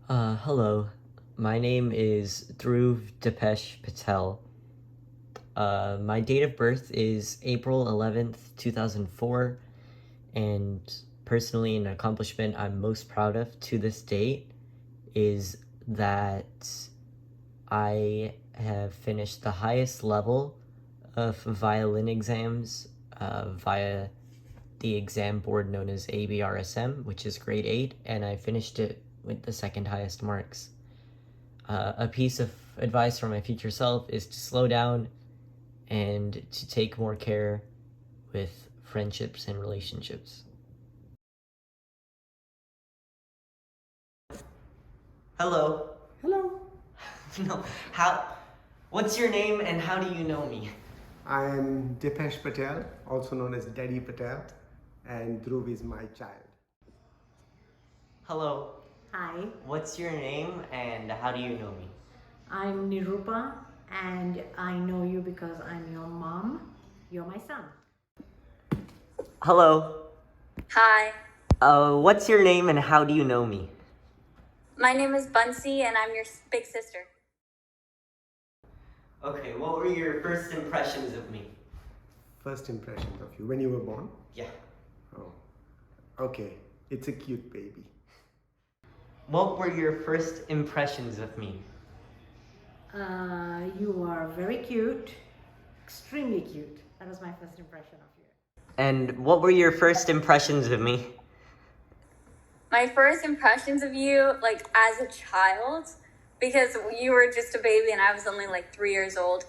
Hello. My name is Dhruv Depesh Patel. My date of birth is April 11th, 2004, and personally, an accomplishment I'm most proud of to this date is that I have finished the highest level of violin exams via the exam board known as ABRSM, which is grade 8, and I finished it with the second highest marks. A piece of advice for my future self is to slow down and to take more care with friendships and relationships. Hello. Hello, No, how? What's your name and how do you know me? I'm Dipesh Patel, also known as Daddy Patel, and Dhruv is my child. Hello. Hi, What's your name and how do you know me? I'm Nirupa and I know you because I'm your mom. You're my son. Hello. Hi, What's your name and how do you know me? my name is Bunsey and I'm your big sister. Okay, what were your first impressions of me? First impressions of you when you were born? Yeah. Oh, okay. It's a cute baby. What were your first impressions of me? You are very cute, extremely cute. That was my first impression of you. And what were your first impressions of me? My first impressions of you, like as a child, because you were just a baby and I was only like 3 years old,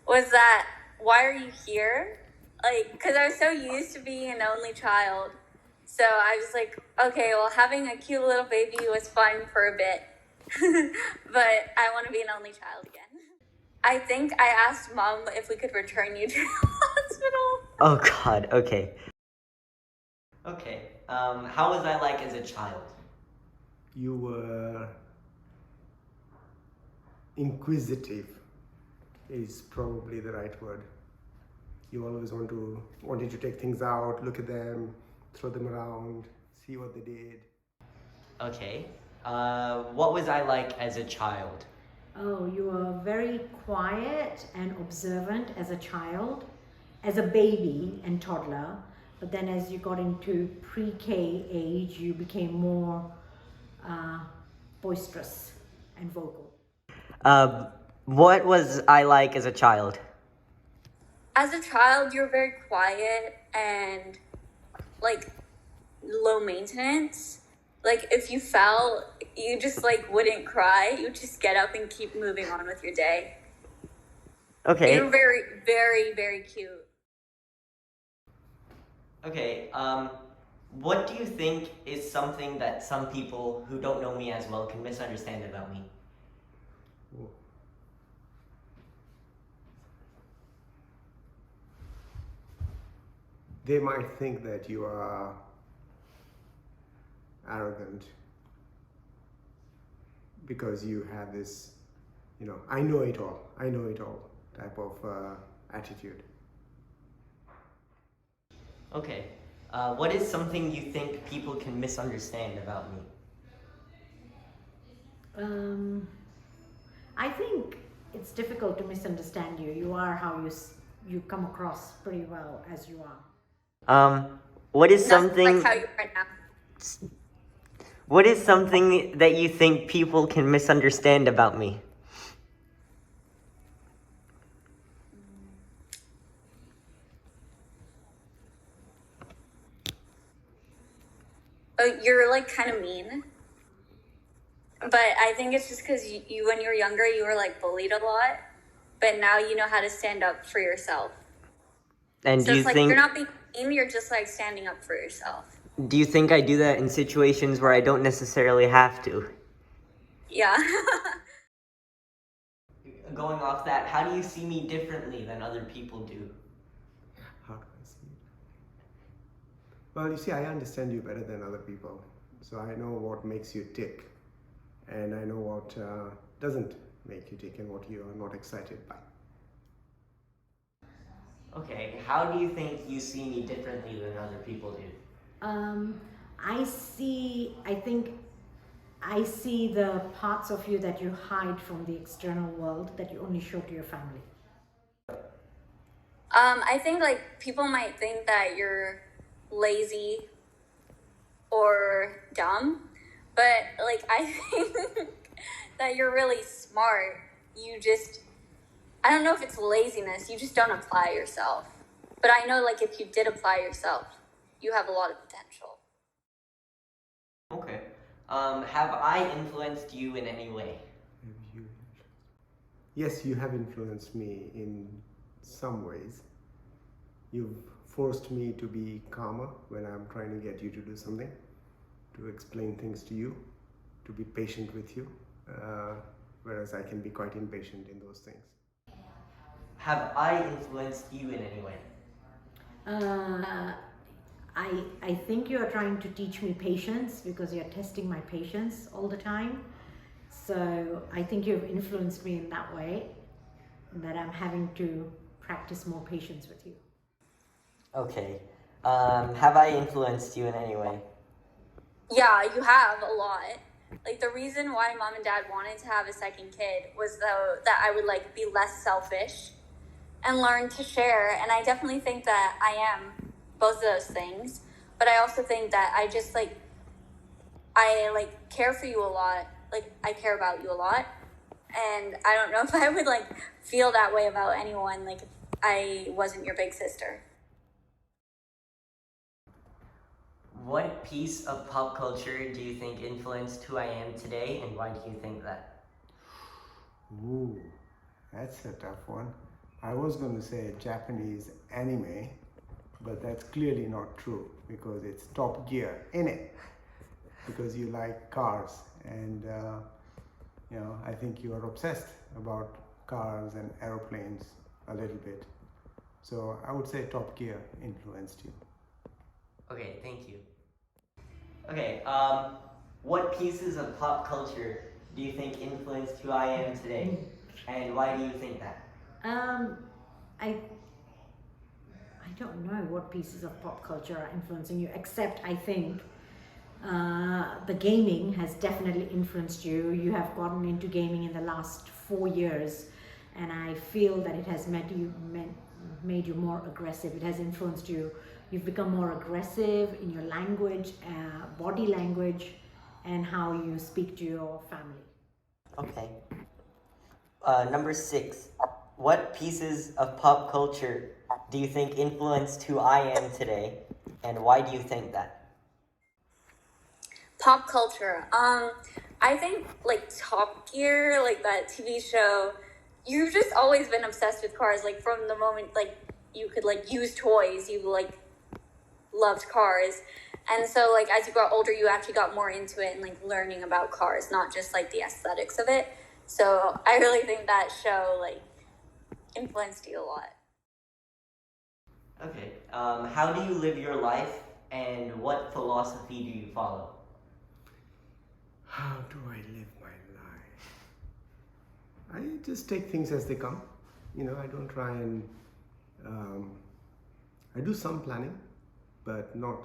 was that why are you here? Like, because I was so used to being an only child. So I was like, okay, well, having a cute little baby was fun for a bit, but I want to be an only child again. I think I asked mom if we could return you to the hospital. Oh god, okay. Okay, how was I like as a child? You were inquisitive, is probably the right word. You always wanted to take things out, look at them, throw them around, see what they did. Okay, what was I like as a child? Oh, you were very quiet and observant as a child, as a baby and toddler. But then as you got into pre-K age, you became more boisterous and vocal. What was I like as a child? As a child, you were very quiet and like low maintenance. Like if you fell, you just like wouldn't cry. You would just get up and keep moving on with your day. You Okay, were very, very, very cute. okay, what do you think is something that some people who don't know me as well can misunderstand about me? Oh. They might think that you are arrogant because you have this, I know it all type of attitude. Okay, what is something you think people can misunderstand about me? I think it's difficult to misunderstand you. You are how you come across pretty well as you are. What is Nothing something... like how you are now. What is something that you think people can misunderstand about me? Oh, you're like kind of mean. But I think it's just because you, when you were younger, you were like bullied a lot. But now you know how to stand up for yourself. And So it's like you're not being mean, you're just like standing up for yourself. do you think I do that in situations where I don't necessarily have to? Yeah. Going off that, how do you see me differently than other people do? How do I see it? Well, you see, I understand you better than other people. So I know what makes you tick. And I know what doesn't make you tick and what you are not excited by. Okay, how do you think you see me differently than other people do? I think I see the parts of you that you hide from the external world that you only show to your family. I think like people might think that you're lazy or dumb, but like I think that you're really smart. You just, I don't know if it's laziness, you just don't apply yourself. But I know like if you did apply yourself, you have a lot of potential. Okay. Have I influenced you in any way? Have you? Yes, you have influenced me in some ways. You've forced me to be calmer when I'm trying to get you to do something, to explain things to you, to be patient with you, whereas I can be quite impatient in those things. Have I influenced you in any way? I think you are trying to teach me patience because you're testing my patience all the time. So I think you've influenced me in that way, that I'm having to practice more patience with you. Okay. Have I influenced you in any way? Yeah, you have a lot. Like the reason why mom and dad wanted to have a second kid was though that I would like be less selfish and learn to share. And I definitely think that I am both of those things. But I also think that I just like, I like care for you a lot. Like I care about you a lot. And I don't know if I would like feel that way about anyone, like if I wasn't your big sister. What piece of pop culture do you think influenced who I am today, and why do you think that? Ooh, that's a tough one. I was going to say Japanese anime, but that's clearly not true because it's Top Gear in it. Because you like cars, and I think you are obsessed about cars and aeroplanes a little bit. So I would say Top Gear influenced you. Okay, thank you. Okay, what pieces of pop culture do you think influenced who I am today, and why do you think that? I don't know what pieces of pop culture are influencing you, except I think the gaming has definitely influenced you. You have gotten into gaming in the last 4 years, and I feel that it has made you more aggressive. It has influenced you. You've become more aggressive in your language, body language, and how you speak to your family. Okay. Number 6. What pieces of pop culture do you think influenced who I am today, and why do you think that? Pop culture. I think like Top Gear, like that TV show, you've just always been obsessed with cars. Like from the moment like you could like use toys, you like loved cars. And so like as you got older, you actually got more into it and like learning about cars, not just like the aesthetics of it. So I really think that show like influenced you a lot. Okay. How do you live your life, and what philosophy do you follow? How do I live my life? I just take things as they come. I don't try and. I do some planning, but not.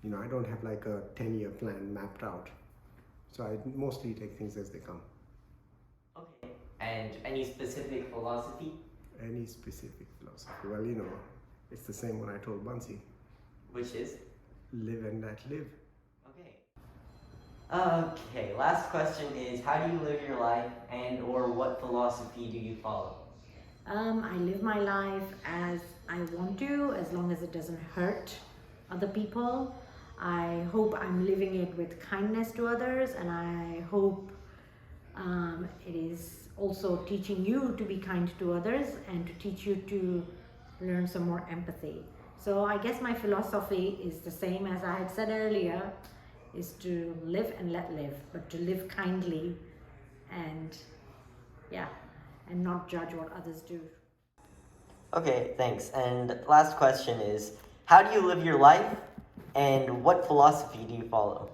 I don't have like a 10-year plan mapped out. So I mostly take things as they come. Okay. And any specific philosophy? Any specific philosophy? Well, it's the same one I told Bansi. Which is? Live and let live. Okay. Okay, last question is, how do you live your life, and or what philosophy do you follow? I live my life as I want to, as long as it doesn't hurt other people. I hope I'm living it with kindness to others, and I hope it is also teaching you to be kind to others and to teach you to learn some more empathy. So I guess my philosophy is the same as I had said earlier, is to live and let live, but to live kindly and not judge what others do. Okay, thanks. And last question is, how do you live your life, and what philosophy do you follow?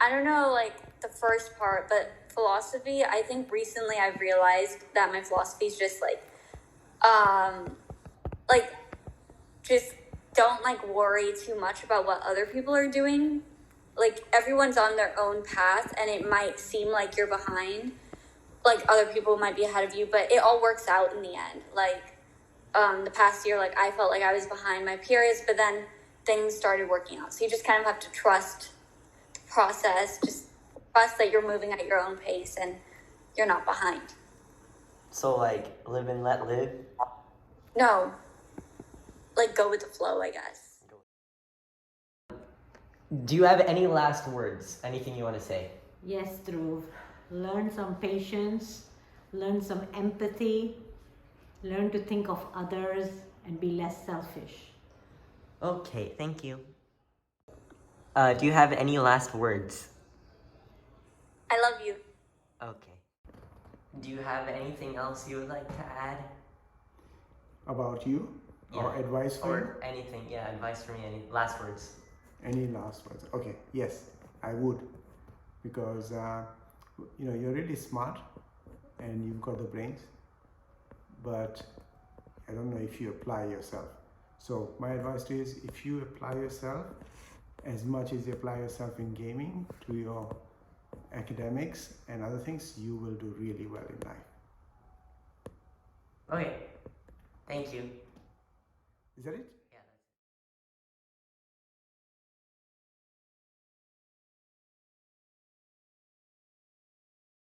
I don't know, like the first part, but philosophy, I think recently I've realized that my philosophy is just like just don't like worry too much about what other people are doing. like everyone's on their own path, and it might seem like you're behind, like other people might be ahead of you, but it all works out in the end. Like the past year, like I felt like I was behind my peers, but then things started working out. So you just kind of have to trust the process, just trust that you're moving at your own pace and you're not behind. So like live and let live. No, like go with the flow, I guess. Do you have any last words? Anything you want to say? Yes, Dhruv. Learn some patience, learn some empathy, learn to think of others and be less selfish. Okay, thank you. Do you have any last words? I love you. Okay. Do you have anything else you would like to add? About you? Or Yeah. advice for Or anything, yeah, advice for me, any last words? you? Any last words? Okay, yes, I would. Because, you're really smart and you've got the brains, but I don't know if you apply yourself. So my advice to you is, if you apply yourself as much as you apply yourself in gaming to your academics and other things, you will do really well in life. Okay. Thank you. Is that it?